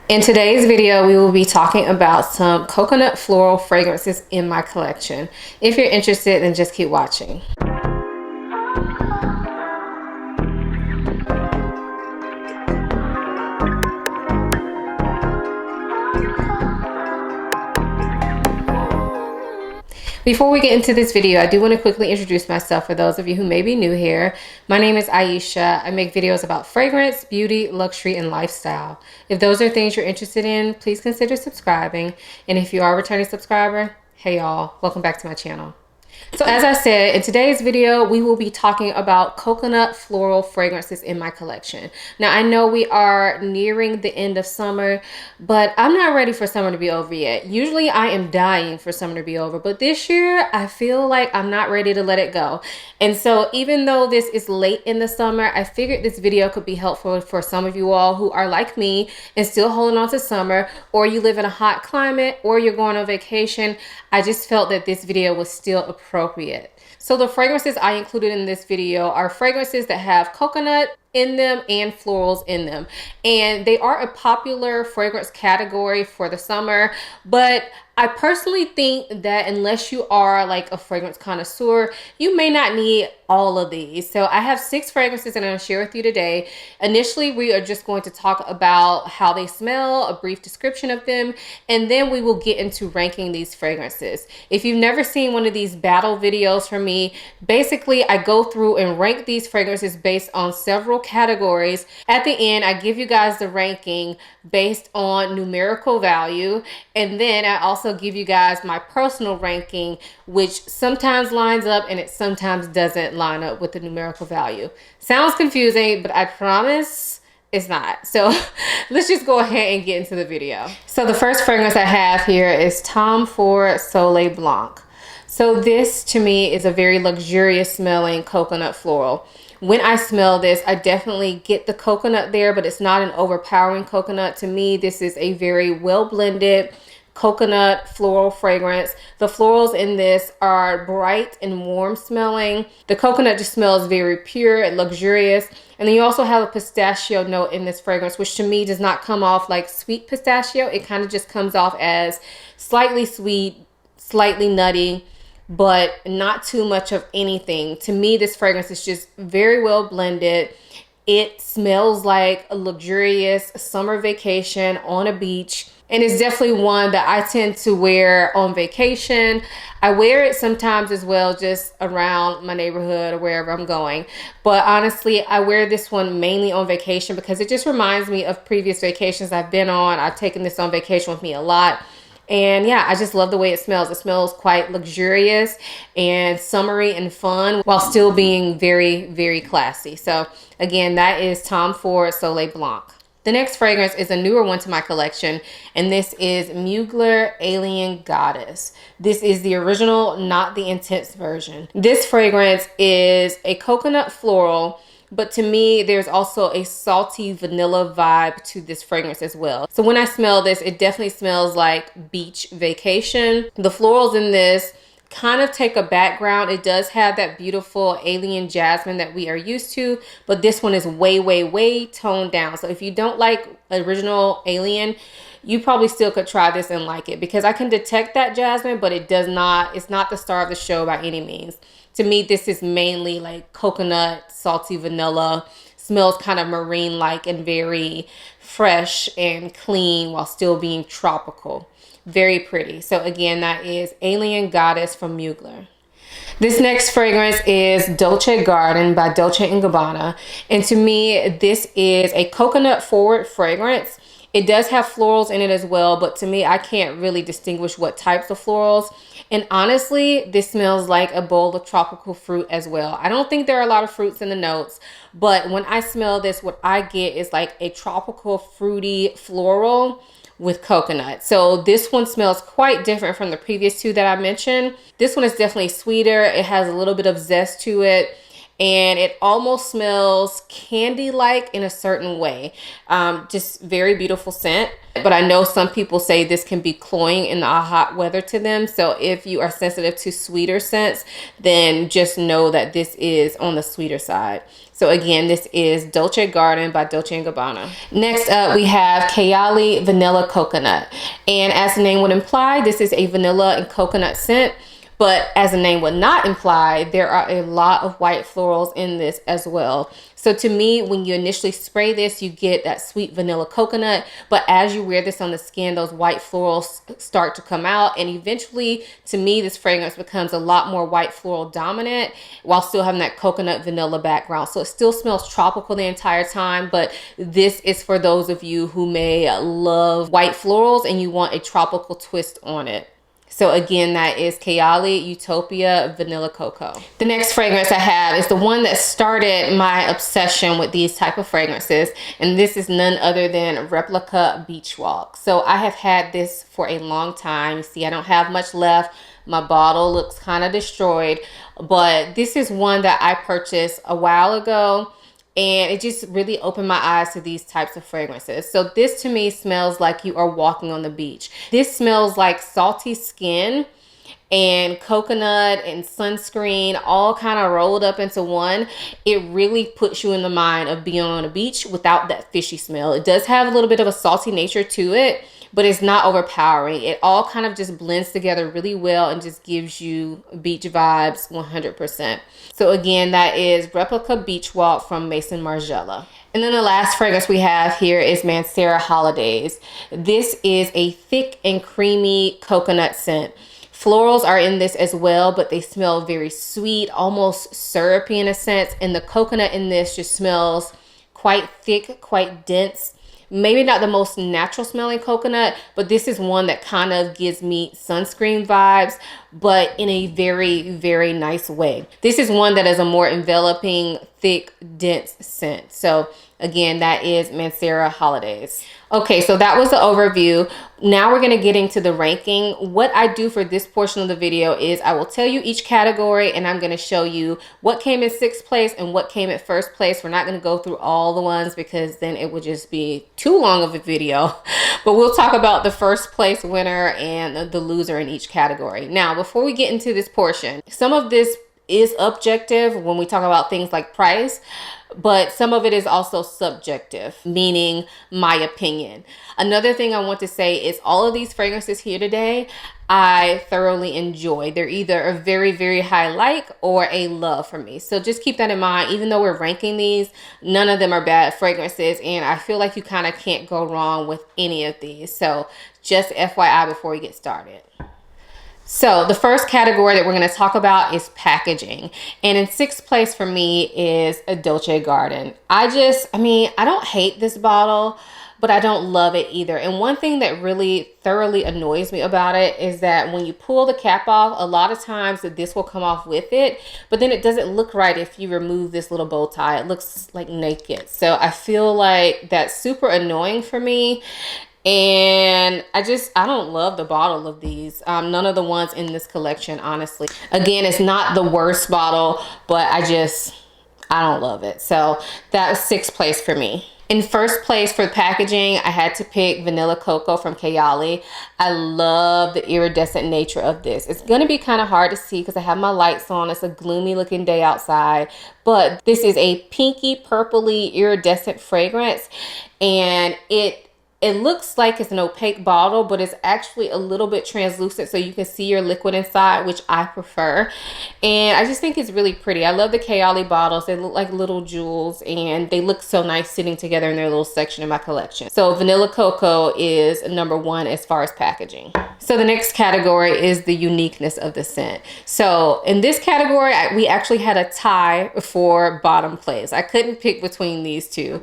In today's video, we will be talking about some coconut floral fragrances in my collection. If you're interested, then just keep watching. Before we get into this video, I do want to quickly introduce myself for those of you who may be new here. My name is Aisha. I make videos about fragrance, beauty, luxury, and lifestyle. If those are things you're interested in, please consider subscribing. And if you are a returning subscriber, hey y'all, welcome back to my channel. So as I said, in today's video, we will be talking about coconut floral fragrances in my collection. Now, I know we are nearing the end of summer, but I'm not ready for summer to be over yet. Usually I am dying for summer to be over, but this year I feel like I'm not ready to let it go. And so even though this is late in the summer, I figured this video could be helpful for some of you all who are like me and still holding on to summer, or you live in a hot climate, or you're going on vacation. I just felt that this video was still appropriate. So the fragrances I included in this video are fragrances that have coconut in them and florals in them. And they are a popular fragrance category for the summer, but I personally think that unless you are like a fragrance connoisseur, you may not need all of these. So I have 6 fragrances that I'm going to share with you today. Initially, we are just going to talk about how they smell, a brief description of them, and then we will get into ranking these fragrances. If you've never seen one of these battle videos from me, basically I go through and rank these fragrances based on several categories. At the end, I give you guys the ranking based on numerical value, and then I also give you guys my personal ranking, which sometimes lines up and it sometimes doesn't line up with the numerical value. Sounds confusing, but I promise it's not. So let's just go ahead and get into the video. So the first fragrance I have here is Tom Ford Soleil Blanc. So this to me is a very luxurious smelling coconut floral. When I smell this, I definitely get the coconut there, but it's not an overpowering coconut. To me, this is a very well blended coconut floral fragrance. The florals in this are bright and warm smelling. The coconut just smells very pure and luxurious. And then you also have a pistachio note in this fragrance, which to me does not come off like sweet pistachio. It kind of just comes off as slightly sweet, slightly nutty, but not too much of anything. To me, this fragrance is just very well blended. It smells like a luxurious summer vacation on a beach. And it's definitely one that I tend to wear on vacation. I wear it sometimes as well, just around my neighborhood or wherever I'm going. But honestly, I wear this one mainly on vacation because it just reminds me of previous vacations I've been on. I've taken this on vacation with me a lot. And yeah, I just love the way it smells. It smells quite luxurious and summery and fun while still being very, very classy. So again, that is Tom Ford Soleil Blanc. The next fragrance is a newer one to my collection, and this is Mugler Alien Goddess. This is the original, not the intense version. This fragrance is a coconut floral, but to me, there's also a salty vanilla vibe to this fragrance as well. So when I smell this, it definitely smells like beach vacation. The florals in this kind of take a background. It does have that beautiful alien jasmine that we are used to, but this one is way, way, way toned down. So if you don't like original alien, you probably still could try this and like it, because I can detect that jasmine, but it's not the star of the show by any means. To me, this is mainly like coconut, salty vanilla, smells kind of marine-like and very fresh and clean while still being tropical. Very pretty. So again, that is Alien Goddess from Mugler. This next fragrance is Dolce Garden by Dolce & Gabbana. And to me, this is a coconut forward fragrance. It does have florals in it as well, but to me, I can't really distinguish what types of florals. And honestly, this smells like a bowl of tropical fruit as well. I don't think there are a lot of fruits in the notes, but when I smell this, what I get is like a tropical fruity floral with coconut. So this one smells quite different from the previous two that I mentioned. This one is definitely sweeter. It has a little bit of zest to it. and it almost smells candy-like in a certain way. Just very beautiful scent. But I know some people say this can be cloying in the hot weather to them. So if you are sensitive to sweeter scents, then just know that this is on the sweeter side. So again, this is Dolce Garden by Dolce & Gabbana. Next up, we have Kayali Vanilla Coconut. And as the name would imply, this is a vanilla and coconut scent. But as the name would not imply, there are a lot of white florals in this as well. So to me, when you initially spray this, you get that sweet vanilla coconut. But as you wear this on the skin, those white florals start to come out. And eventually, to me, this fragrance becomes a lot more white floral dominant while still having that coconut vanilla background. So it still smells tropical the entire time. But this is for those of you who may love white florals and you want a tropical twist on it. So again, that is Kayali Utopia Vanilla Cocoa. The next fragrance I have is the one that started my obsession with these type of fragrances. And this is none other than Replica Beach Walk. So I have had this for a long time. You see, I don't have much left. My bottle looks kind of destroyed. But this is one that I purchased a while ago. And it just really opened my eyes to these types of fragrances. So this to me smells like you are walking on the beach. This smells like salty skin and coconut and sunscreen all kind of rolled up into one. It really puts you in the mind of being on a beach without that fishy smell. It does have a little bit of a salty nature to it, but it's not overpowering. It all kind of just blends together really well and just gives you beach vibes 100%. So again, that is Replica Beach Walk from Maison Margiela. And then the last fragrance we have here is Mancera Holidays. This is a thick and creamy coconut scent. Florals are in this as well, but they smell very sweet, almost syrupy in a sense. And the coconut in this just smells quite thick, quite dense. Maybe not the most natural smelling coconut, but this is one that kind of gives me sunscreen vibes, but in a very, very nice way. This is one that is a more enveloping, thick, dense scent. So again, that is Mancera Holidays. Okay, so that was the overview. Now we're going to get into the ranking. What I do for this portion of the video is I will tell you each category and I'm going to show you what came in 6th place and what came at 1st place. We're not going to go through all the ones because then it would just be too long of a video. But we'll talk about the 1st place winner and the loser in each category. Now, before we get into this portion, some of this is objective when we talk about things like price, but some of it is also subjective, meaning my opinion. Another thing I want to say is all of these fragrances here today, I thoroughly enjoy. They're either a very, very high like or a love for me. So just keep that in mind. Even though we're ranking these, none of them are bad fragrances. And I feel like you kind of can't go wrong with any of these. So just FYI before we get started. So the first category that we're going to talk about is packaging. And in 6th place for me is a Dolce Garden. I don't hate this bottle, but I don't love it either. And one thing that really thoroughly annoys me about it is that when you pull the cap off, a lot of times this will come off with it, but then it doesn't look right if you remove this little bow tie. It looks like naked. So I feel like that's super annoying for me. And I don't love the bottle of these. None of the ones in this collection, honestly. Again, it's not the worst bottle, but I don't love it. So that was 6th place for me. In 1st place for packaging, I had to pick Vanilla Cocoa from Kayali. I love the iridescent nature of this. It's going to be kind of hard to see because I have my lights on. It's a gloomy looking day outside, but this is a pinky purpley iridescent fragrance, and it looks like it's an opaque bottle, but it's actually a little bit translucent so you can see your liquid inside, which I prefer. And I just think it's really pretty. I love the Kayali bottles. They look like little jewels and they look so nice sitting together in their little section in my collection. So Vanilla Cocoa is number 1 as far as packaging. So the next category is the uniqueness of the scent. So in this category, we actually had a tie for bottom place. I couldn't pick between these two.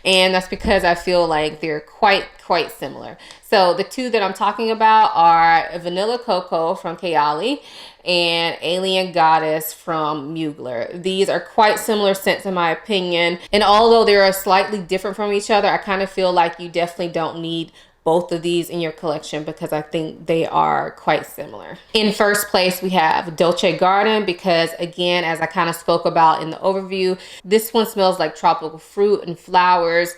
And that's because I feel like they're quite similar. So the two that I'm talking about are Vanilla Cocoa from Kayali and Alien Goddess from Mugler. These are quite similar scents in my opinion. And although they are slightly different from each other, I kind of feel like you definitely don't need both of these in your collection because I think they are quite similar. In first place, we have Dolce Garden because, again, as I kind of spoke about in the overview, this one smells like tropical fruit and flowers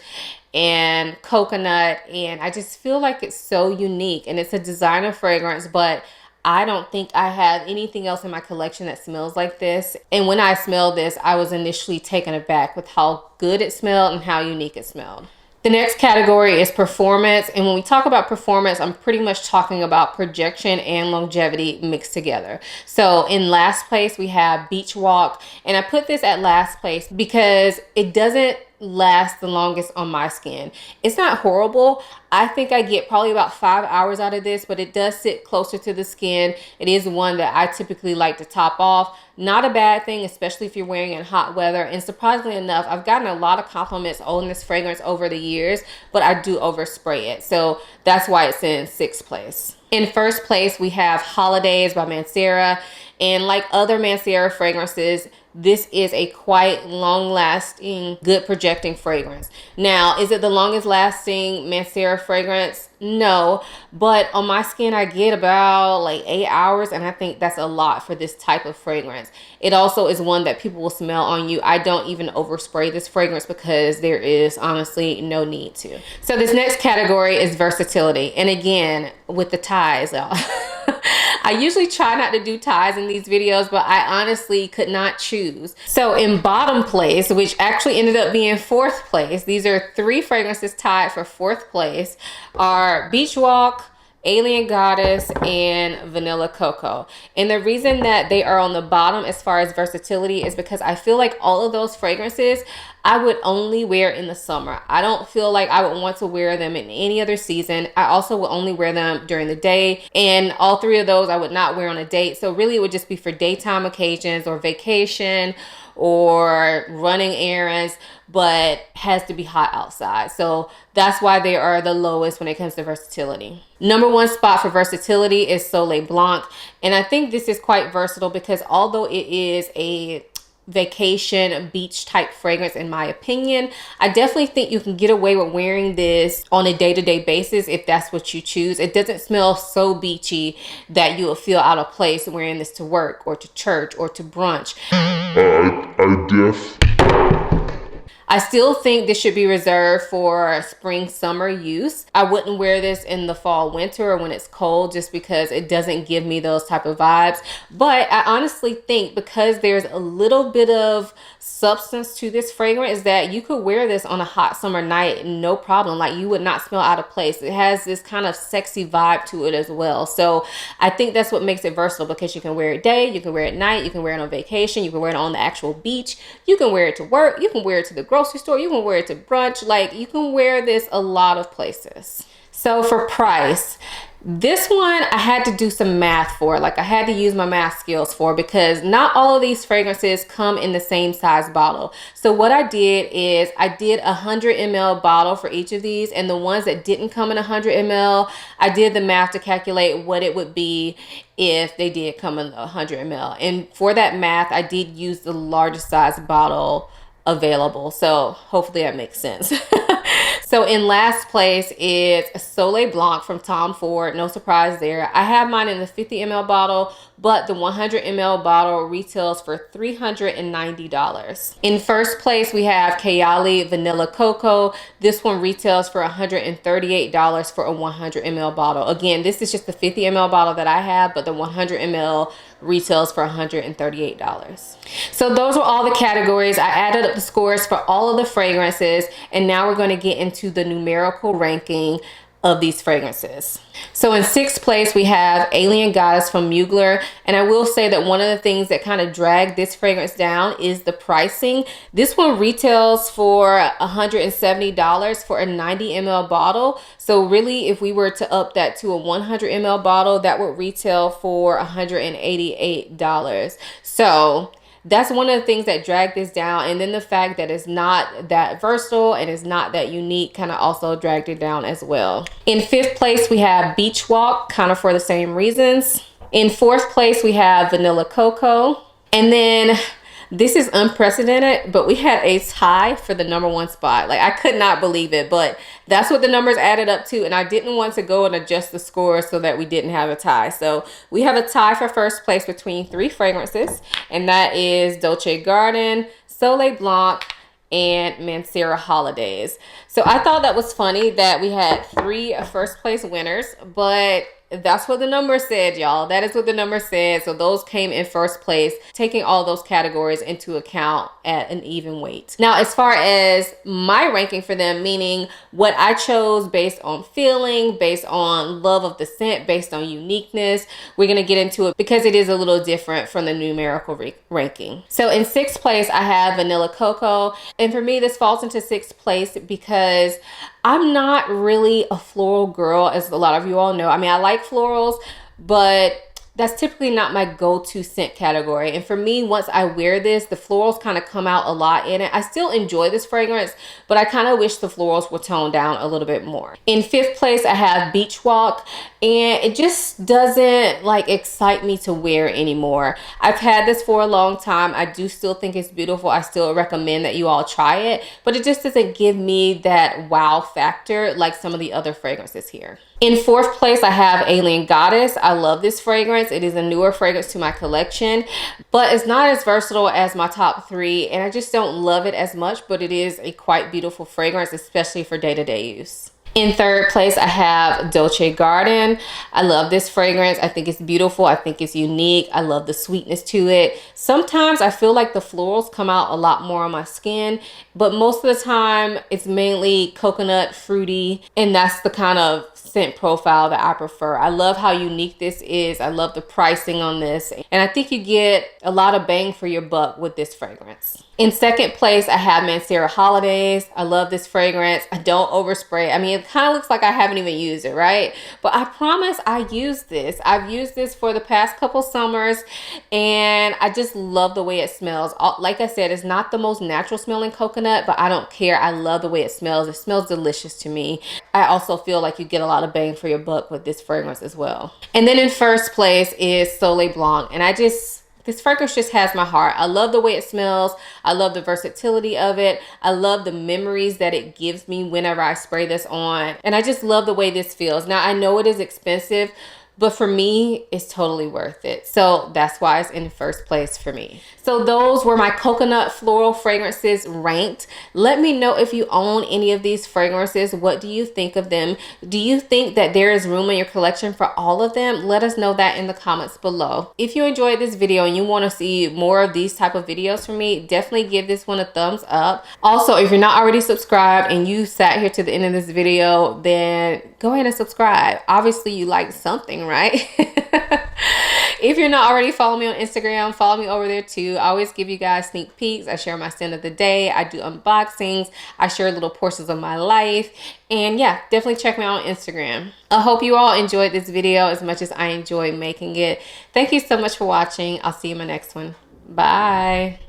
and coconut, and I just feel like it's so unique, and it's a designer fragrance, but I don't think I have anything else in my collection that smells like this. And when I smelled this, I was initially taken aback with how good it smelled and how unique it smelled. The next category is performance. And when we talk about performance, I'm pretty much talking about projection and longevity mixed together. So in last place, we have Beach Walk. And I put this at last place because it doesn't last the longest on my skin. It's not horrible. I think I get probably about 5 hours out of this, but it does sit closer to the skin. It is one that I typically like to top off. Not a bad thing, especially if you're wearing it in hot weather. And surprisingly enough, I've gotten a lot of compliments on this fragrance over the years, but I do overspray it. So that's why it's in sixth place. In first place, we have Holidays by Mancera. And like other Mancera fragrances, this is a quite long-lasting, good projecting fragrance. Now, is it the longest lasting Mancera fragrance? No, but on my skin, I get about like 8 hours, and I think that's a lot for this type of fragrance. It also is one that people will smell on you. I don't even overspray this fragrance because there is honestly no need to. So this next category is versatility. And again, with the ties, y'all. I usually try not to do ties in these videos, but I honestly could not choose. So in bottom place, which actually ended up being fourth place, these are 3 fragrances tied for fourth place, are Beach Walk, Alien Goddess, and Vanilla Cocoa. And the reason that they are on the bottom as far as versatility is because I feel like all of those fragrances I would only wear in the summer. I don't feel like I would want to wear them in any other season. I also would only wear them during the day, and all 3 of those I would not wear on a date. So really it would just be for daytime occasions or vacation or running errands, but has to be hot outside. So that's why they are the lowest when it comes to versatility. Number 1 spot for versatility is Soleil Blanc. And I think this is quite versatile because although it is a vacation beach type fragrance, in my opinion, I definitely think you can get away with wearing this on a day-to-day basis if that's what you choose. It doesn't smell so beachy that you will feel out of place wearing this to work or to church or to brunch. I still think this should be reserved for spring, summer use. I wouldn't wear this in the fall, winter, or when it's cold just because it doesn't give me those type of vibes. But I honestly think because there's a little bit of substance to this fragrance that you could wear this on a hot summer night, no problem. Like you would not smell out of place. It has this kind of sexy vibe to it as well. So I think that's what makes it versatile because you can wear it day, you can wear it night, you can wear it on vacation, you can wear it on the actual beach, you can wear it to work, you can wear it to the grocery store, you can wear it to brunch. Like you can wear this a lot of places. So for price, this one I had to do some math for. Like I had to use my math skills for because not all of these fragrances come in the same size bottle. So what I did is I did a 100 ml bottle for each of these, and the ones that didn't come in 100 ml, I did the math to calculate what it would be if they did come in 100 ml. And for that math, I did use the largest size bottle available. So hopefully that makes sense. So in last place is Soleil Blanc from Tom Ford. No surprise there. I have mine in the 50 ml bottle, but the 100 ml bottle retails for $390. In first place, we have Kayali Vanilla Cocoa. This one retails for $138 for a 100 ml bottle. Again, this is just the 50 ml bottle that I have, but the 100 ml retails for $138. So those are all the categories. I added up the scores for all of the fragrances, and now we're going to get into the numerical ranking of these fragrances. So in sixth place, we have Alien Goddess from Mugler. And I will say that one of the things that kind of dragged this fragrance down is the pricing. This one retails for $170 for a 90 ml bottle. So really, if we were to up that to a 100 ml bottle, that would retail for $188. So that's one of the things that dragged this down. And then the fact that it's not that versatile and it's not that unique kind of also dragged it down as well. In fifth place, we have Beach Walk, kind of for the same reasons. In fourth place, we have Vanilla Cocoa. And then This is unprecedented, but we had a tie for the #1 spot. Like, I could not believe it, but that's what the numbers added up to. And I didn't want to go and adjust the score so that we didn't have a tie. So we have a tie for first place between 3 fragrances, and that is Dolce & Gabbana, Soleil Blanc, and Mancera Holidays. So I thought that was funny that we had 3 first place winners, but that's what the number said, y'all. That is what the number said. So those came in first place, taking all those categories into account at an even weight. Now, as far as my ranking for them, meaning what I chose based on feeling, based on love of the scent, based on uniqueness, we're going to get into it because it is a little different from the numerical ranking. So in 6th place, I have Vanilla Cocoa. And for me, this falls into 6th place because I'm not really a floral girl, as a lot of you all know. I mean, I like florals, but that's typically not my go-to scent category. And for me, once I wear this, the florals kind of come out a lot in it. I still enjoy this fragrance, but I kind of wish the florals were toned down a little bit more. In 5th place, I have Beach Walk, and it just doesn't like excite me to wear anymore. I've had this for a long time. I do still think it's beautiful. I still recommend that you all try it, but it just doesn't give me that wow factor like some of the other fragrances here. In 4th place, I have Alien Goddess. I love this fragrance. It is a newer fragrance to my collection, but it's not as versatile as my top 3, and I just don't love it as much, but it is a quite beautiful fragrance, especially for day-to-day use. In 3rd place, I have Dolce & Gabbana. I love this fragrance. I think it's beautiful. I think it's unique. I love the sweetness to it. Sometimes I feel like the florals come out a lot more on my skin, but most of the time it's mainly coconut, fruity, and that's the kind of scent profile that I prefer. I love how unique this is. I love the pricing on this, and I think you get a lot of bang for your buck with this fragrance. In 2nd place, I have Mancera Holidays. I love this fragrance. I don't overspray. I mean, it kind of looks like I haven't even used it, right? But I promise I use this. I've used this for the past couple summers, and I just love the way it smells. Like I said, it's not the most natural smelling coconut, but I don't care. I love the way it smells. It smells delicious to me. I also feel like you get a lot of bang for your buck with this fragrance as well. And then in 1st place is Soleil Blanc, and this fragrance just has my heart. I love the way it smells. I love the versatility of it. I love the memories that it gives me whenever I spray this on. And I just love the way this feels. Now, I know it is expensive, but for me, it's totally worth it. So that's why it's in 1st place for me. So those were my coconut floral fragrances ranked. Let me know if you own any of these fragrances. What do you think of them? Do you think that there is room in your collection for all of them? Let us know that in the comments below. If you enjoyed this video and you want to see more of these type of videos from me, definitely give this one a thumbs up. Also, if you're not already subscribed and you sat here to the end of this video, then go ahead and subscribe. Obviously, you like something, right? If you're not already following me on Instagram, follow me over there too. I always give you guys sneak peeks. I share my scent of the day. I do unboxings. I share little portions of my life. And yeah, definitely check me out on Instagram. I hope you all enjoyed this video as much as I enjoyed making it. Thank you so much for watching. I'll see you in my next one. Bye.